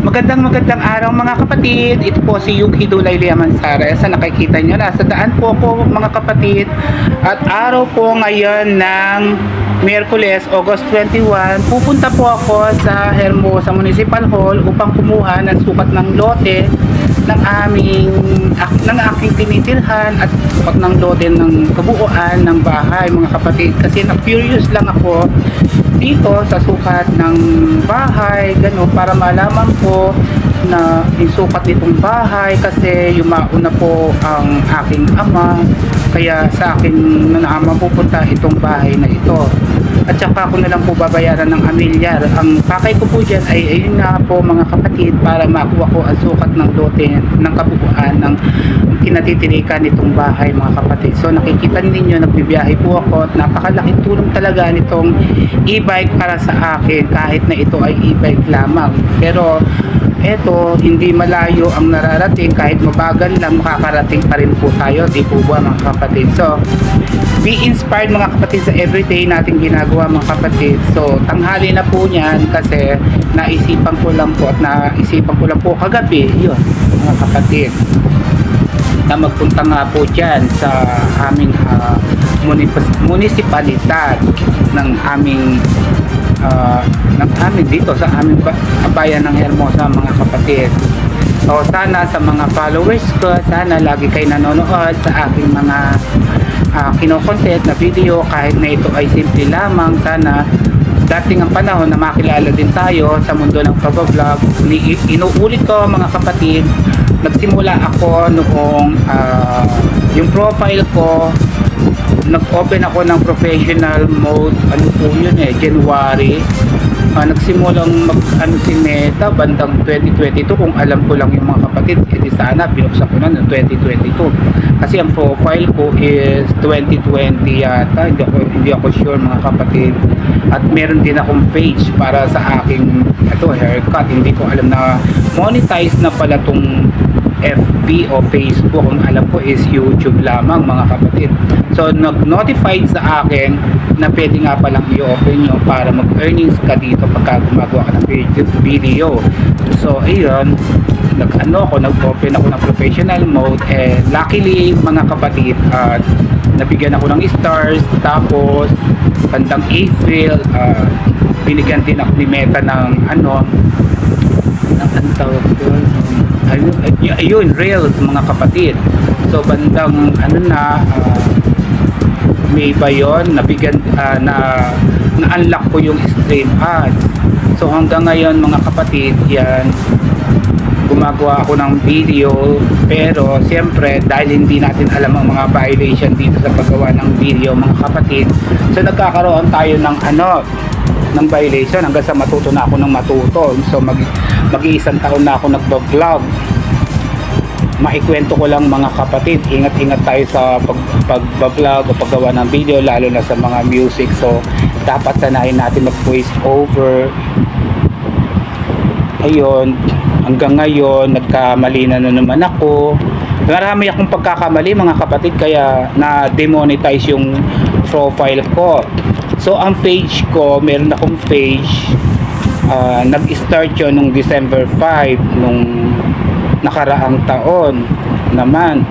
Magandang araw mga kapatid. Ito po si Yuki Dulay Liamansara. Sa nakikita nyo, nasa daan po ako mga kapatid. At araw po ngayon ng Miyerkules, August 21. Pupunta po ako sa Hermosa Municipal Hall upang kumuha ng sukat ng lote ng aking tinitirhan at sukat ng lote ng kabuuan ng bahay mga kapatid. Kasi na-curious lang ako dito sa sukat ng bahay, gano'n, para malaman po na yung sukat nitong bahay kasi yumauna po ang aking ama, kaya sa akin na mapupunta itong bahay na ito. At saka ako na lang po babayaran ng amilyar. Ang pakay ko po dyan ay ayun nga po mga kapatid, para makuha ko ang sukat ng lote ng kabuuan ng kinatitirikan nitong bahay mga kapatid. So nakikita ninyo, nagbibiyahe po ako at napakalaking tulong talaga nitong e-bike para sa akin, kahit na ito ay e-bike lamang. Pero eto, hindi malayo ang nararating, kahit mabagal lang makakarating pa rin po tayo, di po ba mga kapatid? So be inspired mga kapatid sa everyday nating ginagawa mga kapatid. So tanghali na po niyan kasi naisipan ko lang po kagabi yun mga kapatid, na magpunta nga po dyan sa aming munisipalidad ng aming dito sa aming bayan ng Hermosa mga kapatid. So sana sa mga followers ko, sana lagi kayo nanonood sa aking mga kino-content na video, kahit na ito ay simple lamang. Sana dating ang panahon na makilala din tayo sa mundo ng pag-vlog. Inuulit ko mga kapatid, nagsimula ako noong yung profile ko, nag-open ako ng professional mode, January. Nagsimulang si Meta bandang 2022, kung alam ko lang yung mga kapatid, edi sana binuksan ko na noong 2022 kasi ang profile ko is 2020 yata, hindi ako sure mga kapatid. At meron din akong page para sa aking haircut. Hindi ko alam na monetize na pala tong FB o Facebook. Ang alam ko is YouTube lamang mga kapatid. So nag-notified sa akin na pwede nga palang i-open nyo para mag-earnings ka dito pagka gumagawa ka ng video. So ayun, nag-open ako ng professional mode, and luckily mga kapatid, nabigyan ako ng stars. Tapos bandang April, binigyan din ako ni Meta ng tawag doon, ayun, Reels mga kapatid. So bandang May ba yun, nabigyan na-unlock ko yung stream ads. So hanggang ngayon mga kapatid, yan, gumagawa ako ng video. Pero siyempre dahil hindi natin alam ang mga violation dito sa paggawa ng video mga kapatid, so nagkakaroon tayo ng violation hanggang sa matuto na ako ng matuto. So mag-iisang taon na ako nagba-vlog. Maikwento ko lang mga kapatid, ingat-ingat tayo sa pag-vlog o paggawa ng video, lalo na sa mga music. So dapat sanayin natin mag-voice over. Ayun, hanggang ngayon nagkamali na naman ako. Marami akong pagkakamali mga kapatid, kaya na-demonetize yung profile ko. So ang page ko, meron akong page, nag-start yun nung December 5 nung nakaraang taon naman.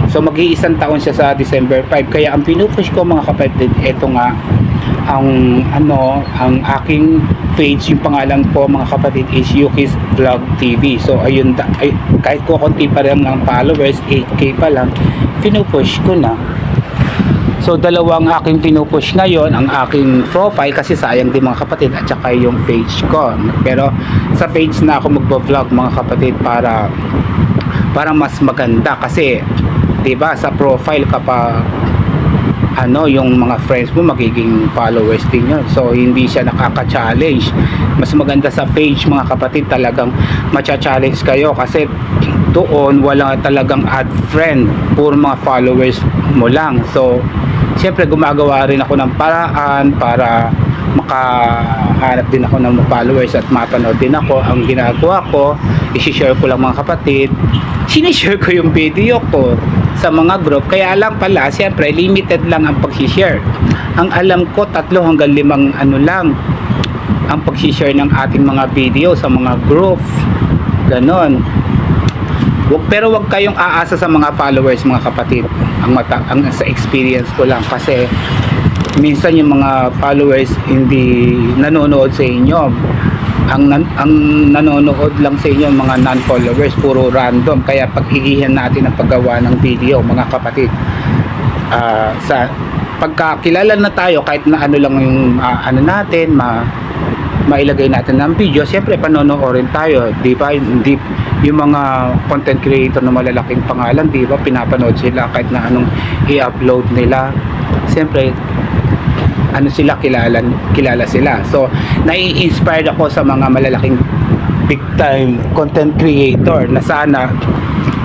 So mag-iisang taon siya sa December 5. Kaya ang pinupush ko mga kapatid, eto nga ang aking page, yung pangalan ko mga kapatid is Yuki's Vlog TV. So ayun, kahit ko konti pa rin ng followers, 8k pa lang, pinupush ko na. So dalawang aking pinupush ngayon, ang aking profile kasi sayang din mga kapatid, at saka yung page ko. Pero sa page na ako magbo-vlog mga kapatid, para mas maganda, kasi 'di ba sa profile kapag yung mga friends mo magiging followers din yun. So hindi siya nakaka-challenge. Mas maganda sa page mga kapatid, talagang macha-challenge kayo kasi doon wala talagang add friend, puro mga followers mo lang. So siyempre gumagawa rin ako ng paraan para makahanap din ako ng followers at mapanood din ako. Ang ginagawa ko, i-share ko lang mga kapatid, sinishare ko yung video ko sa mga group. Kaya lang pala, siyempre limited lang ang pag-share. Ang alam ko 3 hanggang 5 ang pag-share ng ating mga video sa mga group. Ganon. Pero wag kayong aasa sa mga followers, mga kapatid. Ang sa experience ko lang, kasi minsan yung mga followers hindi nanonood sa inyo. Ang nanonood lang sa inyo mga non-followers, puro random. Kaya pag-iihan natin ang paggawa ng video, mga kapatid, sa pagkakilala na tayo, kahit na ano lang yung ano natin, mailagay natin ng video, siyempre panonoorin tayo, di ba? Hindi yung mga content creator na malalaking pangalan, di ba, pinapanood sila kahit na anong i-upload nila. Siyempre ano sila, kilala sila. So nai-inspired ako sa mga malalaking big time content creator na sana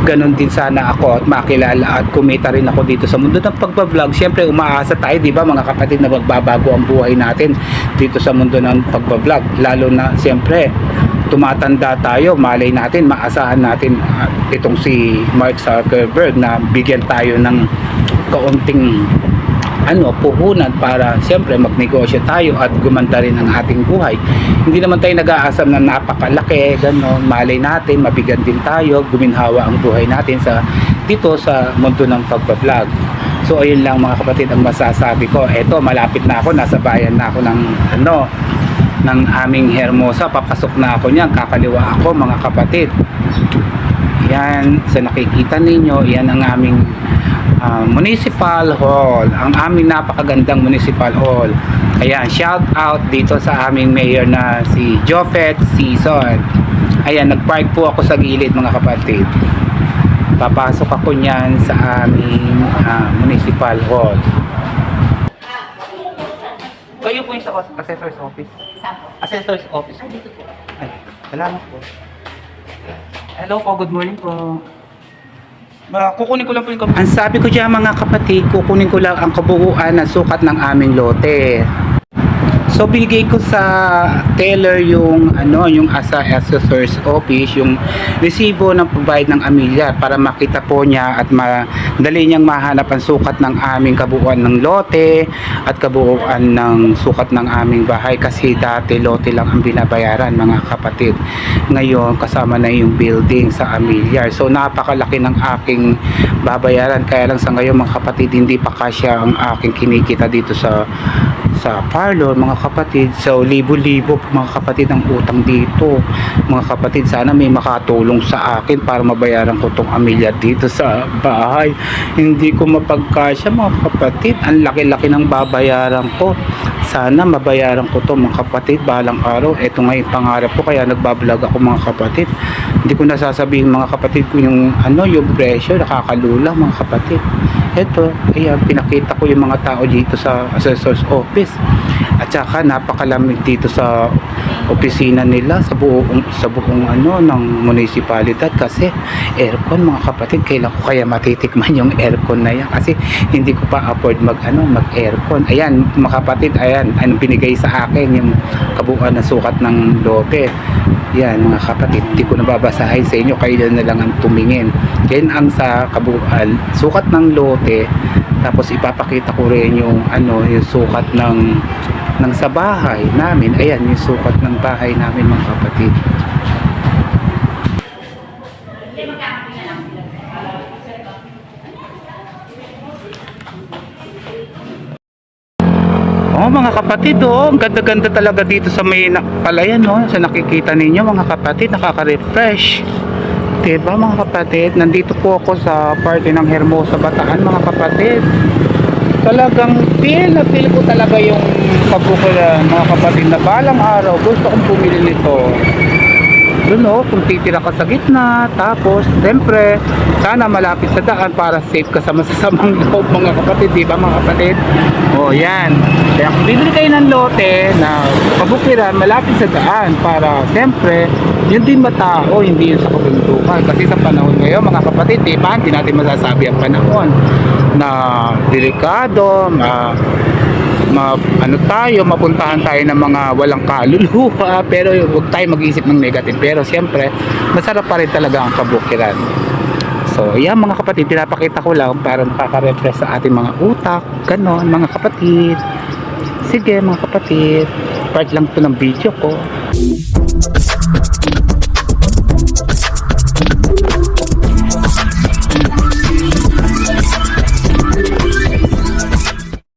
ganun din sana ako at makilala at kumita rin ako dito sa mundo ng pagbablog. Siyempre umaasa tayo, di ba mga kapatid, na magbabago ang buhay natin dito sa mundo ng pagbablog, lalo na siyempre tumatanda tayo, malay natin, maasahan natin itong si Mark Zuckerberg na bigyan tayo ng kaunting puhunan para siyempre magnegosyo tayo at gumanda rin ang ating buhay. Hindi naman tayo nag-aasam na napakalaki, gano'n. Malay natin, mabigyan din tayo, guminhawa ang buhay natin dito sa mundo ng pagbablog. So ayun lang mga kapatid ang masasabi ko. Eto, malapit na ako, nasa bayan na ako ng aming Hermosa. Papasok na ako niyan, kakaliwa ako mga kapatid. Yan, sa nakikita ninyo, yan ang aming Municipal Hall, ang aming napakagandang Municipal Hall. Ayan, shout out dito sa aming mayor na si Jofet Season. Ayan, nagpark po ako sa gilid mga kapatid. Papasok ako niyan sa aming Municipal Hall. Kayo po yung sa Assessor's Office? Assessor's Office. Ay, salamat po. Hello po, good morning po. Kukunin ko lang po yung Ang sabi ko dyan mga kapatid, kukunin ko lang ang kabuuan ng sukat ng aming lote. So binigay ko sa teller yung asa assessor's office, yung resibo ng pagbayad ng amilyar para makita po niya at madali niyang mahanap ang sukat ng aming kabuuan ng lote at kabuuan ng sukat ng aming bahay, kasi dati lote lang ang binabayaran mga kapatid. Ngayon kasama na yung building sa amilyar. So napakalaki ng aking babayaran, kaya lang sa ngayon mga kapatid hindi pa kasya ang aking kinikita dito sa parlor mga kapatid. So libo-libo mga kapatid ang utang dito mga kapatid. Sana may makatulong sa akin para mabayaran ko tong amilyar dito sa bahay. Hindi ko mapagkasya mga kapatid, ang laki-laki ng babayaran ko. Sana mabayaran ko to mga kapatid balang araw. Ito nga yung pangarap ko, kaya nagbablog ako mga kapatid. Hindi ko nasasabihin mga kapatid ko yung yung presyo, nakakalula mga kapatid. Ito, ayan, pinakita ko yung mga tao dito sa assessor's office. At saka napakalamig dito sa opisina nila, sa buong ng munisipalidad, kasi aircon mga kapatid. Kailan ko kaya matitikman yung aircon na yan, kasi hindi ko pa afford mag-aircon. Ayan mga kapatid, ayan, binigay sa akin yung kabuuan na sukat ng lote. Yan mga kapatid, hindi ko nababasahin sa inyo, kayo na lang ang tumingin. Yan ang sa kabuuan sukat ng lote. Tapos ipapakita ko rin yung yung sukat ng sa bahay namin. Ayan yung sukat ng bahay namin mga kapatid. Mga kapatid, ang ganda-ganda talaga dito sa may palayan, sa nakikita ninyo mga kapatid, nakaka-refresh. Diba mga kapatid, nandito po ako sa parte ng Hermosa, Bataan mga kapatid. Talagang feel ko talaga yung pagkukula mga kapatid, na balang araw gusto kong bumili nito. Doon kung titira ka sa gitna, tapos siyempre sana malapit sa daan para safe ka sa masasamang loob mga kapatid, di ba mga kapatid? Yan, kaya kung bibili kayo ng lote na pabukiran malapit sa daan, para siyempre yun din matao, hindi yun sa kabundukan. Kasi sa panahon ngayon mga kapatid, di ba, hindi natin masasabi ang panahon na delikado, mapuntahan tayo ng mga walang kaluluwa, pero huwag tayo mag-iisip ng negative. Pero siyempre masarap pa rin talaga ang kabukiran. So yan mga kapatid, pinapakita ko lang para nakaka-refresh sa ating mga utak, ganon mga kapatid. Sige mga kapatid. part lang to ng video ko.